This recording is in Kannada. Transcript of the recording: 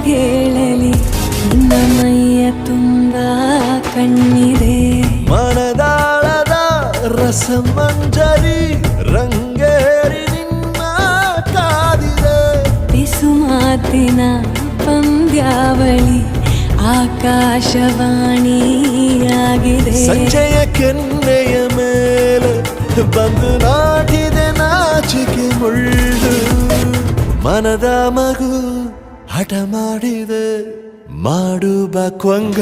ಹೇಳಲಿ ನಿನ್ನ ಮೈಯ ತುಂಬ ಕಣ್ಣಿದೆ ಮನದಾಳದ ರಸಮಂಜರಿ ರಂಗೇರಿ ನಿನ್ನ ಕಾದಿದೆ ಬಿಸು ಮಾತಿನ ಪಂದ್ಯಾವಳಿ ಆಕಾಶವಾಣಿಯಾಗಿದೆ ಸಂಜೆಯ ಕೆನ್ನೆಯ ಮೇಲೆ ಬಂದು ನಾಟಿದೆ ನಾಚಿಕೆ ಮುಳ್ಳು ಮನದ ಮಗು ಹಠ ಮಾಡಿದೆ ಮಾಡುವ ಕೊಂಗ